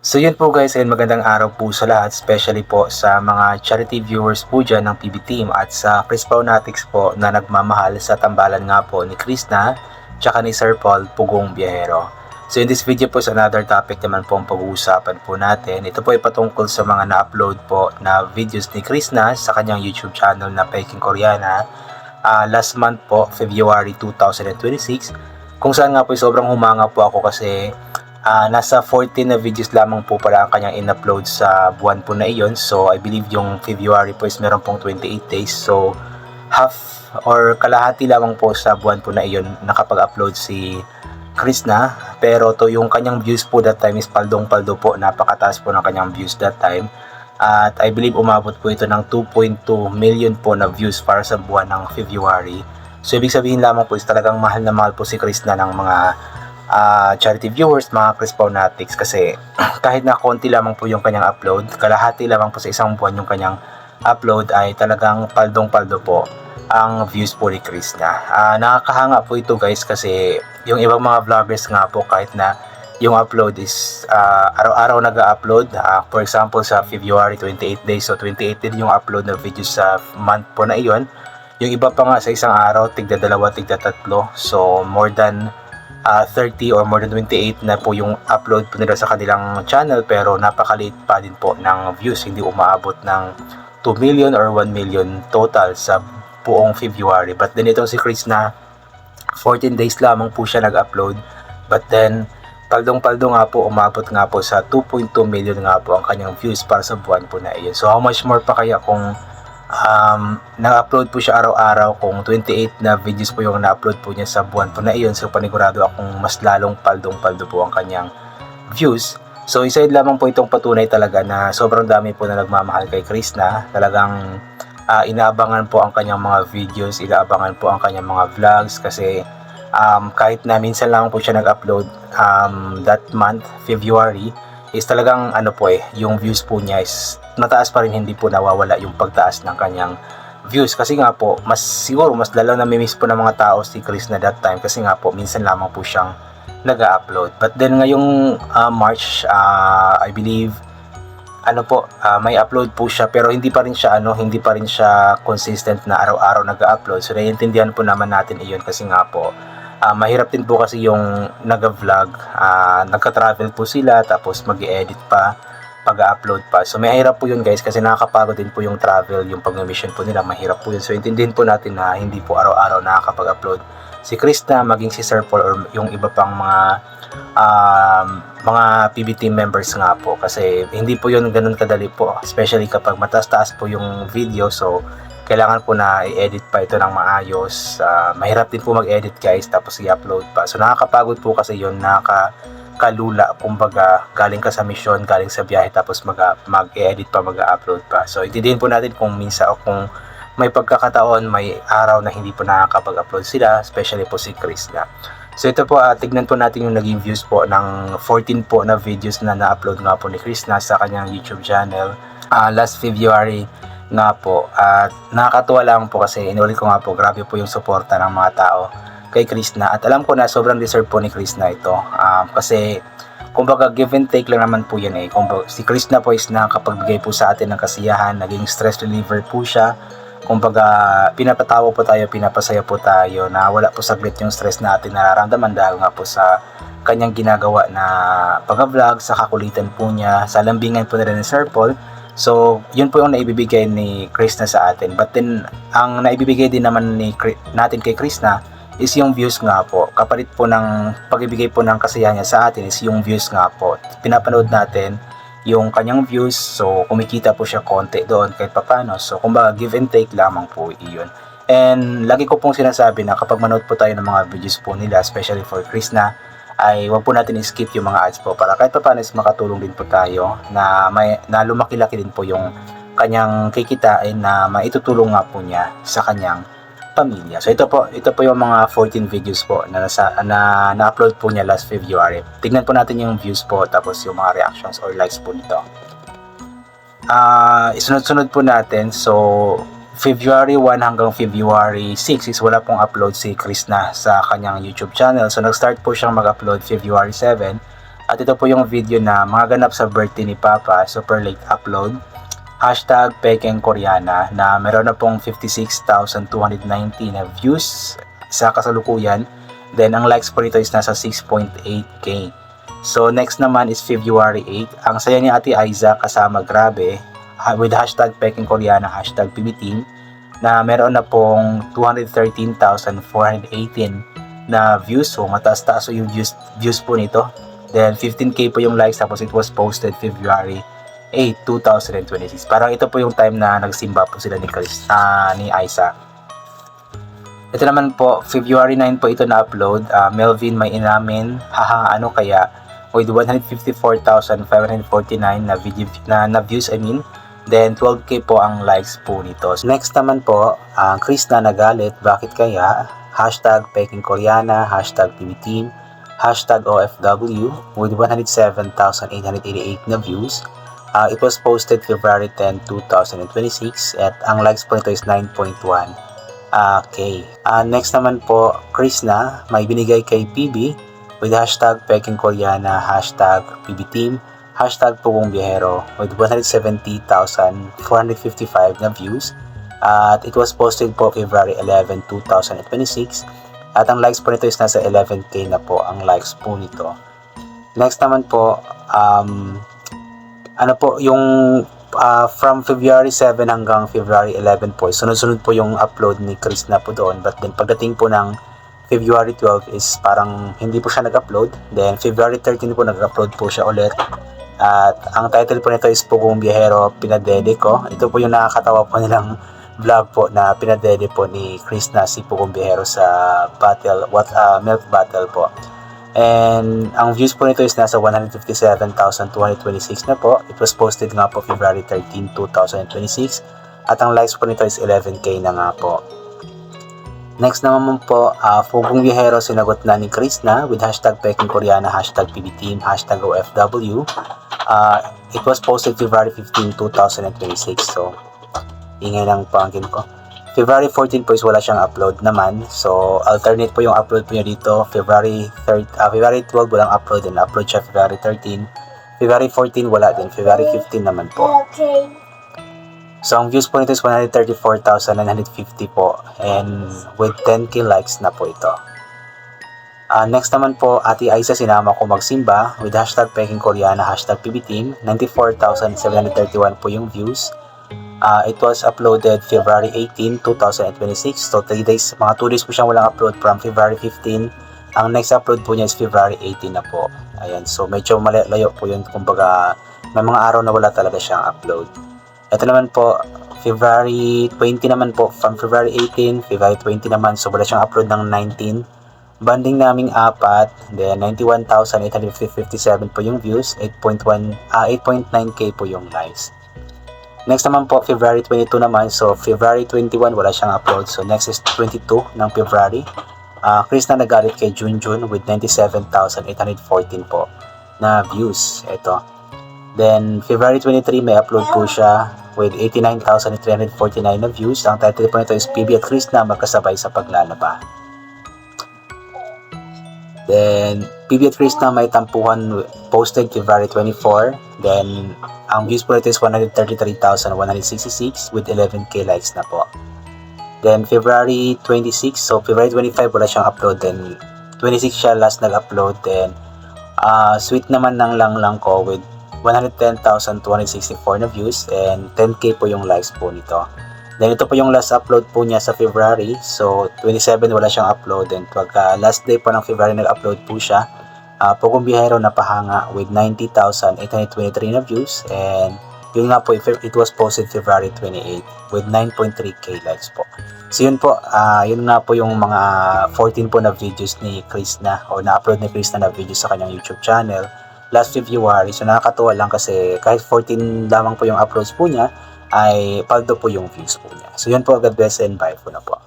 So yun po guys, and magandang araw po sa lahat, especially po sa mga charity viewers po dyan ng PB Team at sa Chris Paunatics po na nagmamahal sa tambalan nga po ni Krishna tsaka ni Sir Paul Pugong Biyahero. So in this video po is another topic naman po ang pag-uusapan po natin. Ito po ay patungkol sa mga na-upload po na videos ni Krishna sa kanyang YouTube channel na Peking Koreana last month po, February 2026, kung saan nga po sobrang humanga po ako kasi nasa 14 na videos lamang po pala ang kanyang in-upload sa buwan po na iyon. So I believe yung February po is meron pong 28 days. So half or kalahati lamang po sa buwan po na iyon nakapag-upload si Krishna. Pero to yung kanyang views po that time is paldong-paldo po. Napakataas po ng kanyang views that time. At I believe umabot po ito ng 2.2 million po na views para sa buwan ng February. So ibig sabihin lamang po is talagang mahal na mahal po si Krishna ng mga charity viewers, mga Chris Paunatics, kasi kahit na konti lamang po yung kanyang upload, kalahati lamang po sa isang buwan yung kanyang upload, ay talagang paldong-paldo po ang views po ni Krishna. Nakakahanga po ito guys kasi yung ibang mga vloggers nga po kahit na yung upload is araw-araw nag-upload. For example sa February 28 days, so 28 din yung upload na videos sa month po na iyon. Yung iba pa nga sa isang araw tigda dalawa, tigda tatlo, so more than 30 or more than 28 na po yung upload po nila sa kanilang channel, pero napakaliit pa din po ng views, hindi umaabot ng 2 million or 1 million total sa buong February. But then itong si Chris na 14 days lamang po siya nag-upload, but then paldong-paldo nga po, umabot nga po sa 2.2 million nga po ang kanyang views para sa buwan po na iyon. So how much more pa kaya kung na-upload po siya araw-araw, kung 28 na videos po yung na-upload po niya sa buwan po na iyon. So panigurado akong mas lalong paldong-paldo po ang kanyang views. So isa lamang po itong patunay talaga na sobrang dami po na nagmamahal kay Krishna. Talagang inaabangan po ang kanyang mga videos, inaabangan po ang kanyang mga vlogs kasi kahit na minsan lang po siya nag-upload that month, February, is talagang yung views po niya is mataas pa rin, hindi po nawawala yung pagtaas ng kanyang views. Kasi nga po, siguro mas lalo na namimiss po ng mga tao si Chris na that time kasi nga po minsan lamang po siyang nag-upload. But then ngayong March, I believe may upload po siya, pero hindi pa rin siya consistent na araw-araw nag-upload. So naiintindihan po naman natin iyon kasi nga po mahirap din po kasi yung nag-vlog, nagka-travel po sila tapos mag-i-edit pa, pag-upload pa. So may hirap po yun guys kasi nakakapagod din po yung travel, yung pag-mission po nila, mahirap po yun. So intindihin po natin na hindi po araw-araw nakakapag-upload si Krishna, maging si Sir Paul or yung iba pang mga PB team members nga po, kasi hindi po yun ganun kadali po, especially kapag mataas-taas po yung video. So kailangan po na i-edit pa ito ng maayos. Mahirap din po mag-edit guys tapos i-upload pa. So nakakapagod po kasi yun, kalula, kumbaga galing ka sa mission, galing sa biyahe tapos mag-edit pa, mag-upload pa. So intindihin po natin kung minsan o kung may pagkakataon, may araw na hindi po nakakapag-upload sila, especially po si Krishna. So ito po, tignan po natin yung naging views po ng 14 po na videos na na-upload nga po ni Krishna sa kanyang YouTube channel last February nga po. At nakakatuwa lang po kasi inulit ko nga po, grabe po yung suporta ng mga tao kay Krishna. At alam ko na sobrang deserve po ni Krishna ito. Kasi kumbaga give and take lang naman po yan eh. Kumbaga, si Krishna po is nakapagbigay po sa atin ng kasiyahan, naging stress reliever po siya. Kumbaga pinapatawa po tayo, pinapasaya po tayo, na wala po saglit yung stress na atin nararamdaman dahil nga po sa kanyang ginagawa na pag-vlog, sa kakulitan po niya, sa lambingan po nila ni Sir Paul. So yun po yung naibibigay ni Krishna sa atin. But then ang naibibigay din naman natin kay Krishna is yung views nga po. Kapalit po ng pag-ibigay po ng kasiyahan niya sa atin is yung views nga po. Pinapanood natin yung kanyang views, so kumikita po siya konti doon kahit papano. So kumbaga give and take lamang po iyon. And lagi ko pong sinasabi na kapag manood po tayo ng mga videos po nila, especially for Krishna, ay wag po natin i-skip yung mga ads po para kahit papano is makatulong din po tayo na lumaki-laki din po yung kanyang kikitain na maitutulong nga po niya sa kanyang pamilya. So ito po yung mga 14 videos po na na-upload po niya last February. Tignan po natin yung views po tapos yung mga reactions or likes po nito. Isunod-sunod po natin. So February 1 hanggang February 6 is wala pong upload si Krishna sa kanyang YouTube channel. So nag-start po siyang mag-upload February 7 At ito po yung video na mga ganap sa birthday ni Papa, super late upload. Hashtag Pekeng Koreana na meron na pong 56,290 na views sa kasalukuyan. Then ang likes po nito is nasa 6.8k. So next naman is February 8. Ang saya ni Ate Aiza kasama Grabe with hashtag Pekeng Koreana, hashtag PBTeam na meron na pong 213,418 na views. So mataas-taas yung views po nito. Then 15k po yung likes, tapos it was posted February 8, 2026. Parang ito po yung time na nagsimba po sila ni Aiza. Ito naman po, February 9 po ito na-upload. Melvin may inamin, haha ano kaya, with 154,549 na views I mean. Then 12k po ang likes po nito. Next naman po, Chris na nagalit, bakit kaya? Hashtag Pekeng Koreana, hashtag PBTeam, hashtag OFW with 107,888 na views. It was posted February 10, 2026 at ang likes po nito is 9.1. Okay. Next naman po, Chris na may binigay kay PB with hashtag Pekeng Koreana, hashtag PBTeam, hashtag Pugong Biyahero with 170,455 na views. At it was posted po February 11, 2026. At ang likes po nito is nasa 11k na po ang likes po nito. Next naman po, ano po, yung from February 7 hanggang February 11 po, sunod-sunod po yung upload ni Chris na po doon. But then pagdating po ng February 12 is parang hindi po siya nag-upload. Then February 13 po nag-upload po siya ulit. At ang title po nito is Pugong Biyahero, Pinadede Ko. Ito po yung nakakatawa po nilang vlog po na pinadede po ni Chris na si Pugong Biyahero sa milk battle po. And ang views po nito is nasa 157,226 na po. It was posted nga po February 13, 2026. At ang likes po nito is 11k na nga po. Next naman po, Pugong Biyahero sinagot na ni Chris na with hashtag Pekeng Koreana, hashtag PBTeam, hashtag OFW. It was posted February 15, 2026. So, ingay lang pangkin ko. February 14 po is wala siyang upload naman. So, alternate po yung upload po niya dito. February 12 walang upload din. Upload siya February 13. February 14 wala din. February 15 naman po. Okay. So, ang views po nito is 134,950 po. And with 10k likes na po ito. Next naman po, Ate Aiza sinama ko magsimba with hashtag Pekeng Koreana, hashtag PBTeam. 94,731 po yung views. It was uploaded February 18, 2026. So 3 days, mga 2 days po siyang walang upload from February 15. Ang next upload po niya is February 18 na po. Ayan, so medyo malayo po yun. Kumbaga, may mga araw na wala talaga siyang upload. Ito naman po, February 20 naman po, from February 18, February 20 naman. So wala siyang upload ng 19. Banding naming 4, then 91,857 po yung views, 8.9k po yung likes. Next naman po, February 22 naman. So, February 21, wala siyang upload. So, next is 22 ng February. Chris na nagalit kay Junjun with 97,814 po na views. Ito. Then, February 23, may upload po siya with 89,349 na views. Ang title po nito is PB at Chris na magkasabay sa paglalaba. Then, PB at Chris na may tampuhan posted February 24. Then, ang views po nito is 133,166 with 11k likes na po. Then, February 26. So, February 25 wala siyang upload. Then, 26 siya last nag-upload. Then, sweet naman ng lang ko with 110,264 na views and 10k po yung likes po nito. Then, ito po yung last upload po niya sa February. So, 27 wala siyang upload. And pagka last day po ng February nag-upload po siya, Pugong Biyahero napahanga with 90,823 na views. And yun nga po, it was posted February 28 with 9.3k likes po. So yun po, yun nga po yung mga 14 po na videos ni Chris na, o na-upload ni Chris na videos sa kanyang YouTube channel last February. So nakakatuwa lang kasi kahit 14 lamang po yung uploads po niya, ay paldo po yung views po niya. So yun po, God bless and bye po na po.